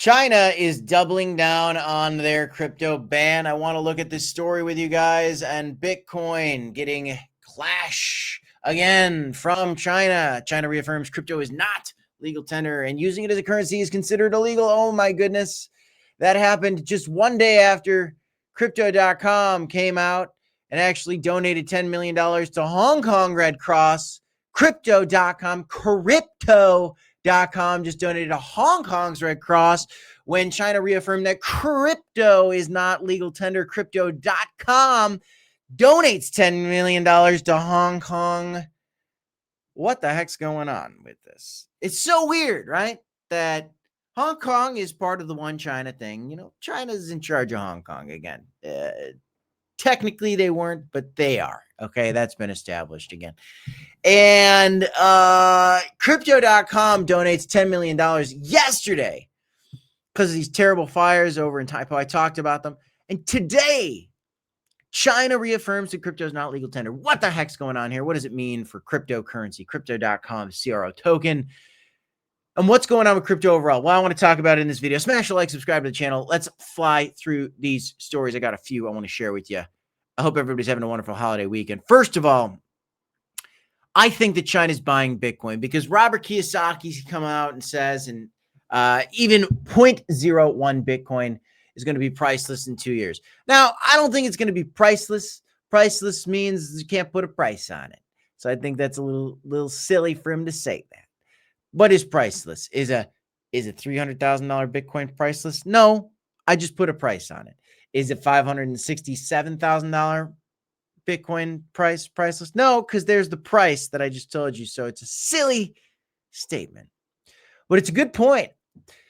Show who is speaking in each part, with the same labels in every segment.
Speaker 1: China is doubling down on their crypto ban. I want to look at this story with you guys, and Bitcoin getting clash again from China. China reaffirms crypto is not legal tender and using it as a currency is considered illegal. Oh my goodness. That happened just one day after crypto.com came out and actually donated $10 million to Hong Kong Red Cross. Crypto.com just donated to Hong Kong's Red Cross when China reaffirmed that crypto is not legal tender. Crypto.com donates $10 million to Hong Kong. What the heck's going on with this? It's so weird, right? That Hong Kong is part of the one China thing. You know, China's in charge of Hong Kong again. Technically, they weren't, but they are. Okay, that's been established again. And Crypto.com donates $10 million yesterday because of these terrible fires over in Taipo. I talked about them. And today, China reaffirms that crypto is not legal tender. What the heck's going on here? What does it mean for cryptocurrency? Crypto.com CRO token. And what's going on with crypto overall? Well, I want to talk about it in this video. Smash a like, subscribe to the channel. Let's fly through these stories. I got a few I want to share with you. I hope everybody's having a wonderful holiday weekend. First of all, I think that China's buying Bitcoin because Robert Kiyosaki's come out and says, and even 0.01 Bitcoin is going to be priceless in 2 years. Now, I don't think it's going to be priceless. Priceless means you can't put a price on it. So I think that's a little silly for him to say that. What is priceless? Is a $300,000 Bitcoin priceless? No, I just put a price on it. Is it $567,000 Bitcoin priceless? No, because there's the price that I just told you. So it's a silly statement, but it's a good point.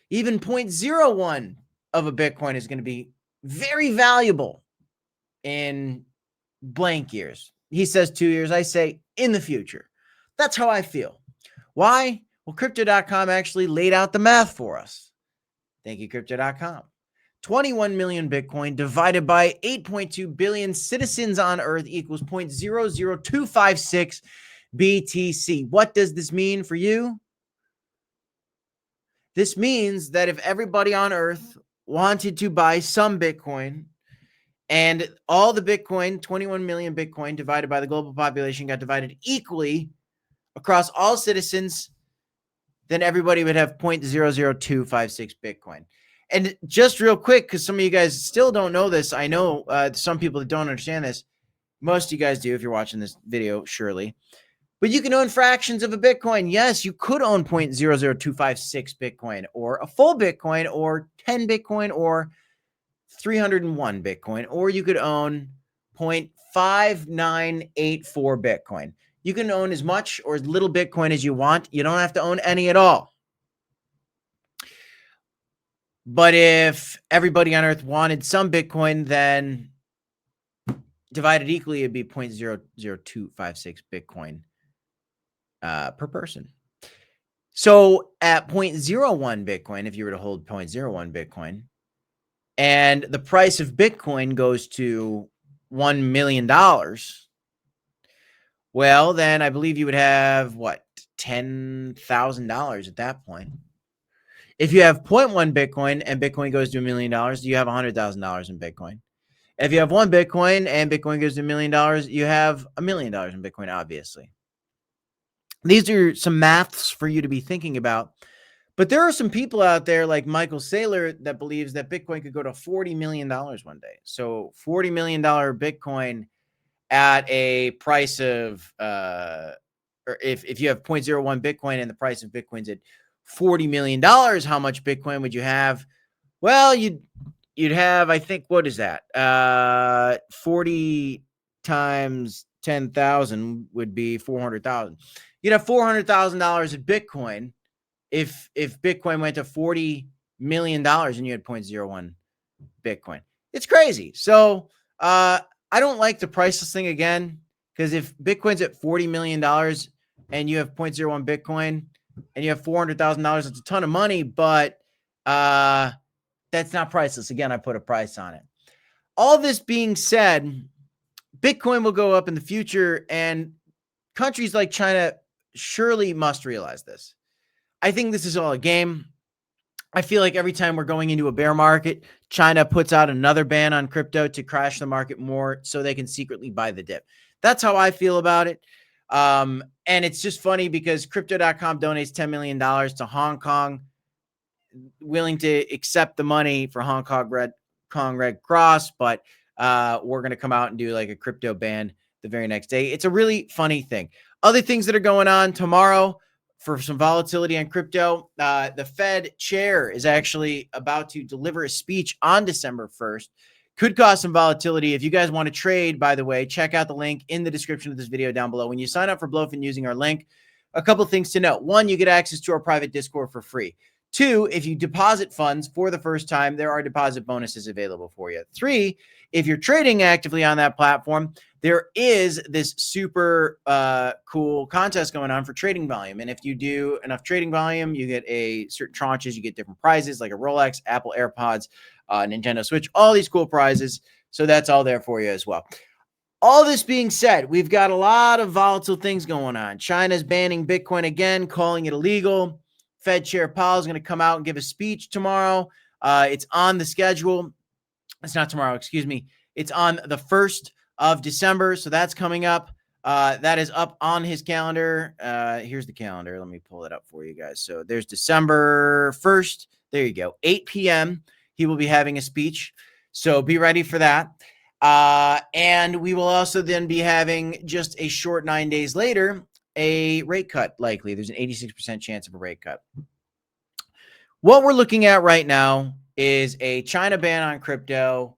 Speaker 1: Even 0.01 of a Bitcoin is going to be very valuable in blank years. He says 2 years. I say in the future. That's how I feel. Why? Well, Crypto.com actually laid out the math for us. Thank you, Crypto.com. 21 million Bitcoin divided by 8.2 billion citizens on Earth equals 0.00256 BTC. What does this mean for you? This means that if everybody on Earth wanted to buy some Bitcoin and all the Bitcoin, 21 million Bitcoin divided by the global population got divided equally across all citizens, then everybody would have 0.00256 Bitcoin. And just real quick, because some of you guys still don't know this, I know some people that don't understand this. Most of you guys do if you're watching this video, surely. But you can own fractions of a Bitcoin. Yes, you could own 0.00256 Bitcoin or a full Bitcoin or 10 Bitcoin or 301 Bitcoin, or you could own 0.5984 Bitcoin. You can own as much or as little Bitcoin as you want. You don't have to own any at all. But if everybody on Earth wanted some Bitcoin, then divided equally, it'd be 0.00256 Bitcoin per person. So at 0.01 Bitcoin, if you were to hold 0.01 Bitcoin, and the price of Bitcoin goes to $1 million, well, then I believe you would have, what, $10,000 at that point. If you have 0.1 Bitcoin and Bitcoin goes to $1 million, you have $100,000 in Bitcoin. If you have 1 Bitcoin and Bitcoin goes to $1 million, you have $1 million in Bitcoin, obviously. These are some maths for you to be thinking about. But there are some people out there like Michael Saylor that believes that Bitcoin could go to $40 million one day. So $40 million Bitcoin at a price of, or if you have 0.01 Bitcoin and the price of Bitcoin's at $40 million, how much Bitcoin would you have? Well, you'd have, I think, what is that? 40 times 10,000 would be 400,000. You'd have $400,000 in Bitcoin if Bitcoin went to $40 million and you had 0.01 Bitcoin. It's crazy. So I don't like the priceless thing again, because if Bitcoin's at $40 million and you have 0.01 Bitcoin and you have $400,000, it's a ton of money, but that's not priceless. Again, I put a price on it. All this being said, Bitcoin will go up in the future, and countries like China surely must realize this. I think this is all a game. I feel like every time we're going into a bear market, China puts out another ban on crypto to crash the market more so they can secretly buy the dip. That's how I feel about it. And it's just funny because crypto.com donates $10 million to Hong Kong, willing to accept the money for Hong Kong Red Cross, but we're going to come out and do like a crypto ban the very next day. It's a really funny thing. Other things that are going on tomorrow for some volatility on crypto. The Fed chair is actually about to deliver a speech on December 1st. Could cause some volatility. If you guys want to trade, by the way, check out the link in the description of this video down below. When you sign up for Blowfin using our link, a couple things to note. One, you get access to our private Discord for free. Two, if you deposit funds for the first time, there are deposit bonuses available for you. Three, if you're trading actively on that platform, there is this super cool contest going on for trading volume. And if you do enough trading volume, you get a certain tranches, you get different prizes like a Rolex, Apple AirPods, Nintendo Switch, all these cool prizes. So that's all there for you as well. All this being said, we've got a lot of volatile things going on. China's banning Bitcoin again, calling it illegal. Fed Chair Powell is going to come out and give a speech tomorrow. It's on the schedule. It's not tomorrow, excuse me. It's on the 1st of December, so that's coming up. That is up on his calendar. Here's the calendar. Let me pull it up for you guys. So there's December 1st. There you go. 8 p.m. He will be having a speech. So be ready for that. And we will also then be having just a short 9 days later, a rate cut likely. There's an 86% chance of a rate cut. What we're looking at right now is a China ban on crypto,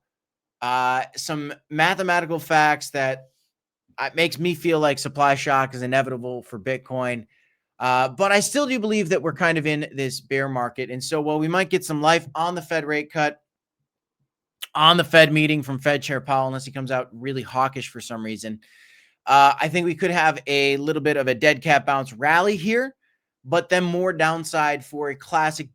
Speaker 1: some mathematical facts that makes me feel like supply shock is inevitable for Bitcoin. But I still do believe that we're kind of in this bear market. And so while we might get some life on the Fed rate cut, on the Fed meeting from Fed Chair Powell, unless he comes out really hawkish for some reason, I think we could have a little bit of a dead cat bounce rally here, but then more downside for a classic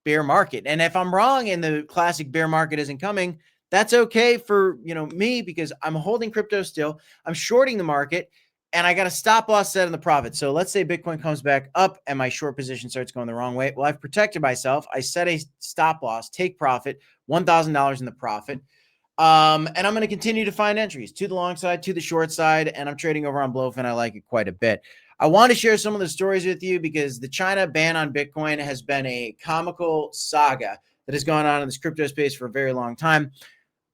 Speaker 1: bear market. And if I'm wrong and the classic bear market isn't coming, that's okay for, me, because I'm holding crypto still. I'm shorting the market and I got a stop loss set in the profit. So let's say Bitcoin comes back up and my short position starts going the wrong way. Well, I've protected myself. I set a stop loss, take profit, $1,000 in the profit. And I'm going to continue to find entries to the long side, to the short side, and I'm trading over on Blowfin. I like it quite a bit. I want to share some of the stories with you because the China ban on Bitcoin has been a comical saga that has gone on in this crypto space for a very long time.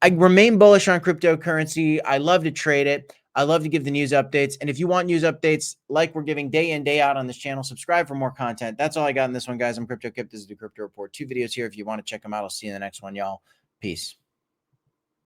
Speaker 1: I remain bullish on cryptocurrency. I love to trade it. I love to give the news updates. And if you want news updates like we're giving day in, day out on this channel, subscribe for more content. That's all I got in this one, guys. I'm Crypto Kip. This is the Crypto Report. 2 videos here if you want to check them out. I'll see you in the next one, y'all. Peace.